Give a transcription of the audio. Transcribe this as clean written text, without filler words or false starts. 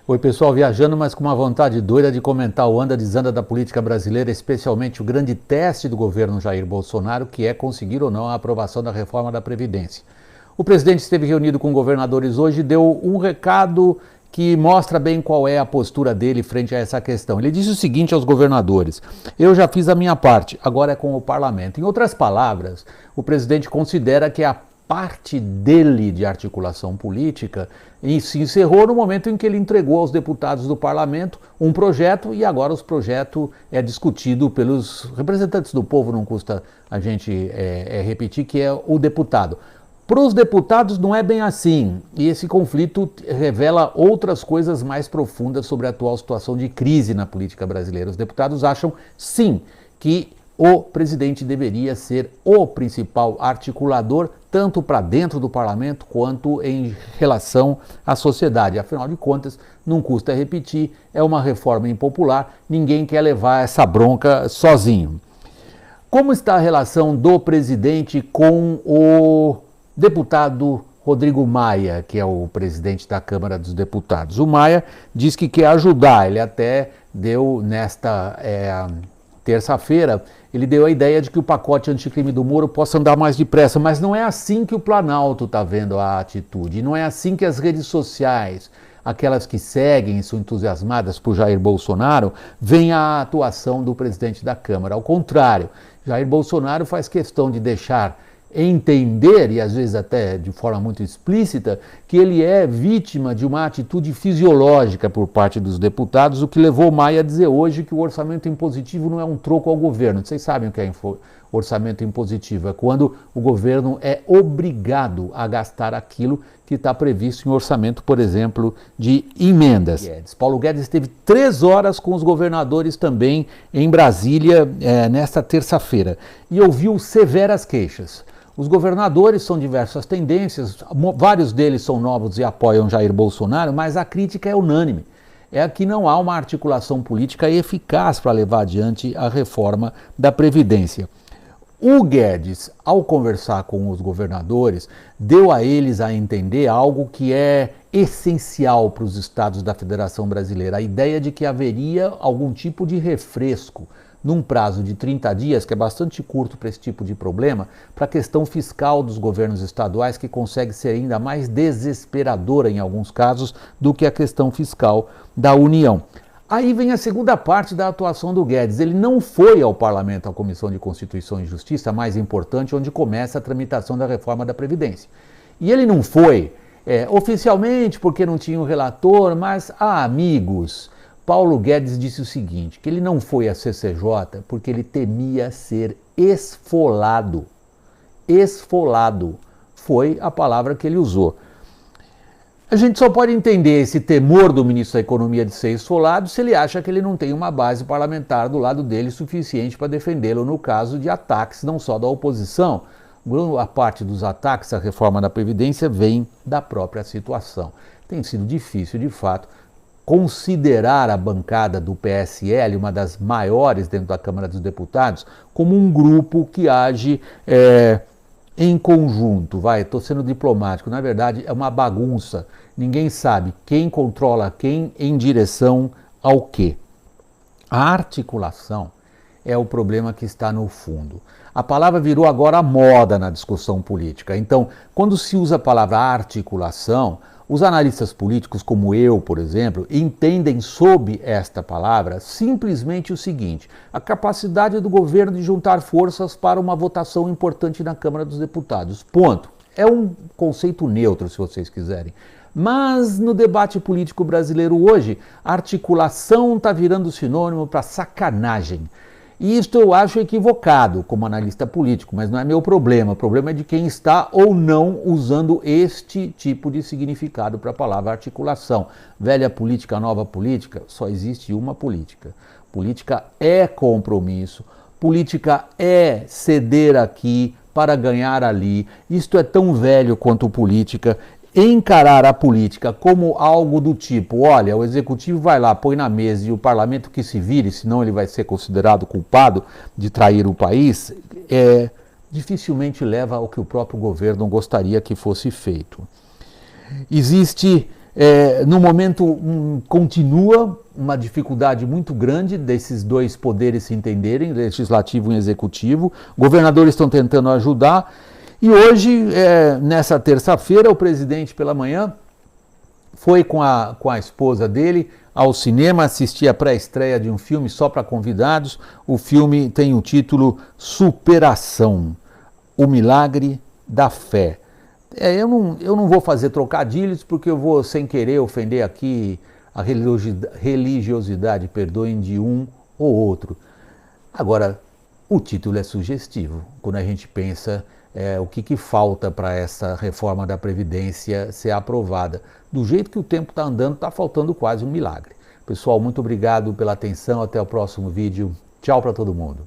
Oi, pessoal, viajando, mas com uma vontade doida de comentar o anda-desanda da política brasileira, especialmente o grande teste do governo Jair Bolsonaro, que é conseguir ou não a aprovação da reforma da Previdência. O presidente esteve reunido com governadores hoje e deu um recado que mostra bem qual é a postura dele frente a essa questão. Ele disse o seguinte aos governadores: eu já fiz a minha parte, agora é com o parlamento. Em outras palavras, o presidente considera que a parte dele de articulação política e se encerrou no momento em que ele entregou aos deputados do parlamento um projeto e agora o projeto é discutido pelos representantes do povo, não custa a gente repetir que é o deputado. Para os deputados não é bem assim, e esse conflito revela outras coisas mais profundas sobre a atual situação de crise na política brasileira. Os deputados acham, sim, que o presidente deveria ser o principal articulador, tanto para dentro do parlamento quanto em relação à sociedade. Afinal de contas, não custa repetir, é uma reforma impopular, ninguém quer levar essa bronca sozinho. Como está a relação do presidente com o deputado Rodrigo Maia, que é o presidente da Câmara dos Deputados? O Maia diz que quer ajudar, ele até deu nesta terça-feira, ele deu a ideia de que o pacote anticrime do Moro possa andar mais depressa, mas não é assim que o Planalto está vendo a atitude, não é assim que as redes sociais, aquelas que seguem e são entusiasmadas por Jair Bolsonaro, veem a atuação do presidente da Câmara. Ao contrário, Jair Bolsonaro faz questão de deixar entender, e às vezes até de forma muito explícita, que ele é vítima de uma atitude fisiológica por parte dos deputados, o que levou Maia a dizer hoje que o orçamento impositivo não é um troco ao governo. Vocês sabem o que é orçamento impositivo? É quando o governo é obrigado a gastar aquilo que está previsto em orçamento, por exemplo, de emendas. Paulo Guedes esteve 3 horas com os governadores também em Brasília nesta terça-feira e ouviu severas queixas. Os governadores são diversas tendências, vários deles são novos e apoiam Jair Bolsonaro, mas a crítica é unânime. É que não há uma articulação política eficaz para levar adiante a reforma da Previdência. O Guedes, ao conversar com os governadores, deu a eles a entender algo que é essencial para os estados da Federação Brasileira, a ideia de que haveria algum tipo de refresco num prazo de 30 dias, que é bastante curto para esse tipo de problema, para a questão fiscal dos governos estaduais, que consegue ser ainda mais desesperadora em alguns casos do que a questão fiscal da União. Aí vem a segunda parte da atuação do Guedes. Ele não foi ao parlamento, à Comissão de Constituição e Justiça, a mais importante, onde começa a tramitação da reforma da Previdência. E ele não foi oficialmente porque não tinha um relator, mas, amigos, Paulo Guedes disse o seguinte, que ele não foi à CCJ porque ele temia ser esfolado. Esfolado foi a palavra que ele usou. A gente só pode entender esse temor do ministro da Economia de ser esfolado se ele acha que ele não tem uma base parlamentar do lado dele suficiente para defendê-lo no caso de ataques, não só da oposição. A parte dos ataques à reforma da Previdência vem da própria situação. Tem sido difícil, de fato, considerar a bancada do PSL, uma das maiores dentro da Câmara dos Deputados, como um grupo que age em conjunto. Estou sendo diplomático, na verdade é uma bagunça. Ninguém sabe quem controla quem em direção ao quê. A articulação é o problema que está no fundo. A palavra virou agora moda na discussão política. Então, quando se usa a palavra articulação, os analistas políticos, como eu, por exemplo, entendem sob esta palavra simplesmente o seguinte: a capacidade do governo de juntar forças para uma votação importante na Câmara dos Deputados. Ponto. É um conceito neutro, se vocês quiserem. Mas no debate político brasileiro hoje, a articulação está virando sinônimo para sacanagem. E isto eu acho equivocado como analista político, mas não é meu problema. O problema é de quem está ou não usando este tipo de significado para a palavra articulação. Velha política, nova política, só existe uma política. Política é compromisso, política é ceder aqui para ganhar ali. Isto é tão velho quanto política. Encarar a política como algo do tipo, olha, o executivo vai lá, põe na mesa e o parlamento que se vire, senão ele vai ser considerado culpado de trair o país, dificilmente leva ao que o próprio governo gostaria que fosse feito. Existe No momento, continua uma dificuldade muito grande desses dois poderes se entenderem, legislativo e executivo. Governadores estão tentando ajudar. E hoje, nessa terça-feira, o presidente, pela manhã, foi com a esposa dele ao cinema assistir a pré-estreia de um filme só para convidados. O filme tem o título Superação, o Milagre da Fé. Eu não vou fazer trocadilhos porque eu vou, sem querer, ofender aqui a religiosidade, perdoem, de um ou outro. Agora, o título é sugestivo, quando a gente pensa o que falta para essa reforma da Previdência ser aprovada. Do jeito que o tempo está andando, está faltando quase um milagre. Pessoal, muito obrigado pela atenção, até o próximo vídeo. Tchau para todo mundo.